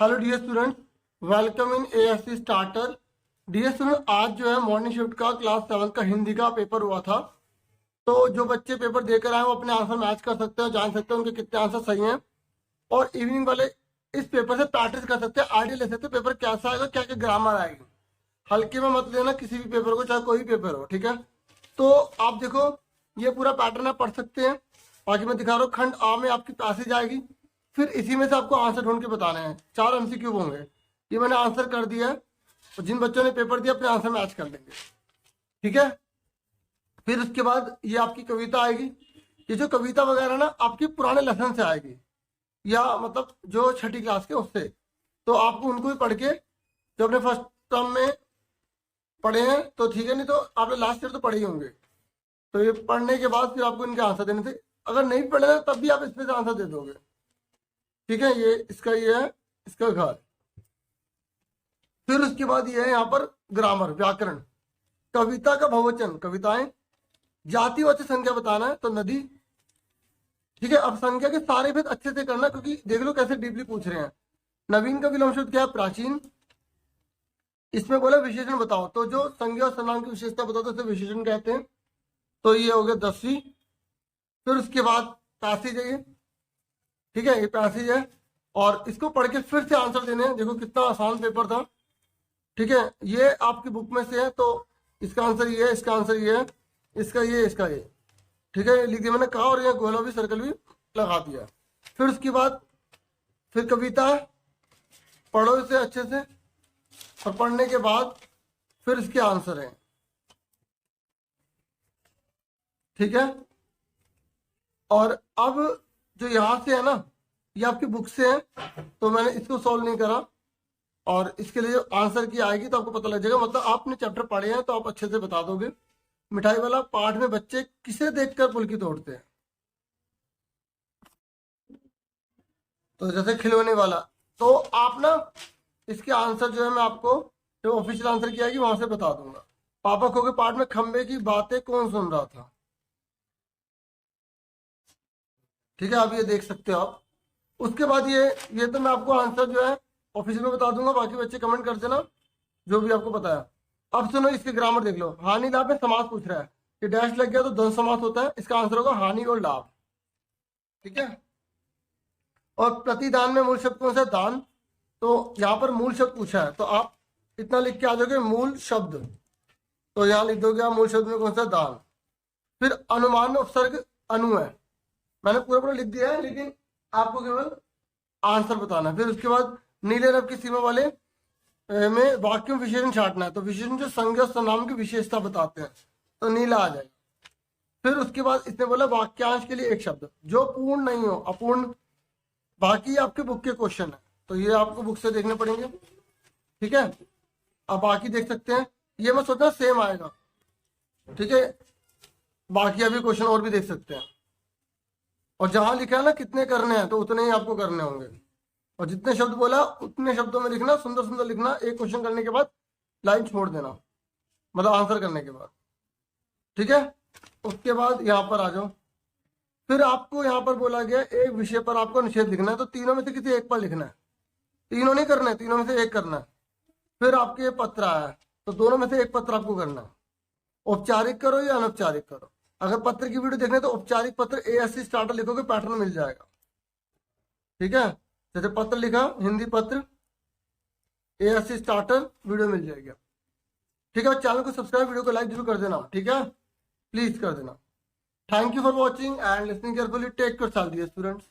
Hello dear student, welcome in ASC starter. Dear student, आज जो है मॉर्निंग शिफ्ट का क्लास 7 का हिंदी का पेपर हुआ था। तो जो बच्चे पेपर देकर आए वो अपने आंसर मैच कर सकते हैं, जान सकते हैं उनके कितने आंसर सही हैं। और इवनिंग वाले इस पेपर से प्रैक्टिस कर सकते हैं, आइडिया ले सकते हैं पेपर कैसा आएगा, क्या क्या ग्रामर आएगी। हल्के में मत लेना किसी भी पेपर को, चाहे कोई भी पेपर हो, ठीक है। तो आप देखो, ये पूरा पैटर्न आप पढ़ सकते हैं। बाकी मैं दिखा रहा हूँ, खंड आ में आपकी पैसेज आएगी, फिर इसी में से आपको आंसर ढूंढ के बताने हैं। 4 एमसीक्यू होंगे, ये मैंने आंसर कर दिया है। तो जिन बच्चों ने पेपर दिया अपने आंसर मैच कर लेंगे, ठीक है। फिर उसके बाद ये आपकी कविता आएगी। ये जो कविता वगैरह ना आपकी पुराने लेसन से आएगी, या मतलब जो छठी क्लास के उससे। तो आपको उनको भी पढ़ के, जो अपने फर्स्ट टर्म में पढ़े हैं तो ठीक है, नहीं तो आपने लास्ट ईयर तो पढ़े ही होंगे। तो ये पढ़ने के बाद फिर आपको इनके आंसर देने थे। अगर नहीं पढ़े ना तब भी आप इसमें से आंसर दे दोगे, ठीक है। ये इसका ये है, इसका घर। फिर उसके बाद ये है यहाँ पर ग्रामर, व्याकरण। कविता का बहुवचन, कविताएं। जातिवाचक संख्या बताना है, तो नदी, ठीक है। अब संख्या के सारे भेद अच्छे से करना, क्योंकि देख लो कैसे डीपली पूछ रहे हैं। नवीन का विलोम शब्द क्या है? प्राचीन। इसमें बोला विशेषण बताओ, तो जो संज्ञा और सर्वनाम की विशेषता बताओ तो उसे विशेषण कहते हैं। तो ये हो गया 10वीं। फिर उसके बाद पैसेज है ये, ठीक है, ये पैसेज है। और इसको पढ़ के फिर से आंसर देने हैं। देखो कितना आसान पेपर था, ठीक है। ये आपकी बुक में से है, तो इसका आंसर ये है, इसका आंसर ये है, इसका ये, इसका ये, ठीक है। लिख दिया मैंने, कहा, और ये गोला भी सर्कल भी लगा दिया। फिर उसके बाद फिर कविता है, पढ़ो इसे अच्छे से। और पढ़ने के बाद फिर इसके आंसर है, ठीक है। और अब जो यहाँ से है ना, ये आपकी बुक से है, तो मैंने इसको सॉल्व नहीं करा। और इसके लिए जो आंसर की आएगी तो आपको पता लग जाएगा, मतलब आपने चैप्टर पढ़े हैं तो आप अच्छे से बता दोगे। मिठाई वाला पाठ में बच्चे किसे देखकर पुलकी तोड़ते हैं? तो जैसे खिलौने वाला। तो आप ना इसके आंसर जो है मैं आपको जो ऑफिशियल आंसर की आएगी वहां से बता दूंगा। पापा खो के पाठ में खंबे की बातें कौन सुन रहा था? ठीक है, आप ये देख सकते हो आप। उसके बाद ये तो मैं आपको आंसर जो है ऑफिशियल में बता दूंगा, बाकी बच्चे कमेंट कर देना जो भी आपको बताया। अब सुनो, इसके ग्रामर देख लो। हानि लाभ में समास पूछ रहा है, कि डैश लग गया तो द्वंद्व समास होता है। इसका आंसर होगा हानि और लाभ, ठीक है। और प्रतिदान में मूल शब्द कौन सा? दान। तो यहाँ पर मूल शब्द पूछा है, तो आप इतना लिख के आ जाओगे मूल शब्द। तो यहाँ लिख दोगे आप मूल शब्द में कौन सा? दान। फिर अनुमान में उपसर्ग अनु है, मैंने पूरा पूरा लिख दिया है, लेकिन आपको केवल आंसर बताना है। फिर उसके बाद नीले रंग की सीमा वाले में वाक्यों विशेषण छाटना है। तो विशेषण जो संज्ञा और सर्वनाम की विशेषता बताते हैं, तो नीला आ जाएगा। फिर उसके बाद इसने बोला वाक्यांश के लिए एक शब्द जो पूर्ण नहीं हो, अपूर्ण। बाकी आपके बुक के क्वेश्चन है, तो ये आपको बुक से देखने पड़ेंगे, ठीक है। आप बाकी देख सकते हैं, ये मैं सोचता सेम आएगा, ठीक है। बाकी अभी क्वेश्चन और भी देख सकते हैं। और जहां लिखा है ना कितने करने हैं, तो उतने ही आपको करने होंगे। और जितने शब्द बोला उतने शब्दों में लिखना, सुंदर सुंदर लिखना। एक क्वेश्चन करने के बाद लाइन छोड़ देना, मतलब आंसर करने के बाद, ठीक है। उसके बाद यहाँ पर आ जाओ। फिर आपको यहाँ पर बोला गया एक विषय पर आपको निषेध लिखना है, तो तीनों में से किसी एक पर लिखना है। तीनों नहीं करना है, तीनों में से एक करना है। फिर आपके पत्र आया है, तो दोनों में से एक पत्र आपको करना है। औपचारिक करो या अनौपचारिक करो। अगर पत्र की वीडियो देखने तो औपचारिक पत्र एएससी स्टार्टर लिखोगे, पैटर्न मिल जाएगा, ठीक है। जैसे पत्र लिखा, हिंदी पत्र एएससी स्टार्टर, वीडियो मिल जाएगा, ठीक है। चैनल को सब्सक्राइब, वीडियो को लाइक जरूर कर देना, ठीक है, प्लीज कर देना। Thank you for watching and listening carefully. Take care, students.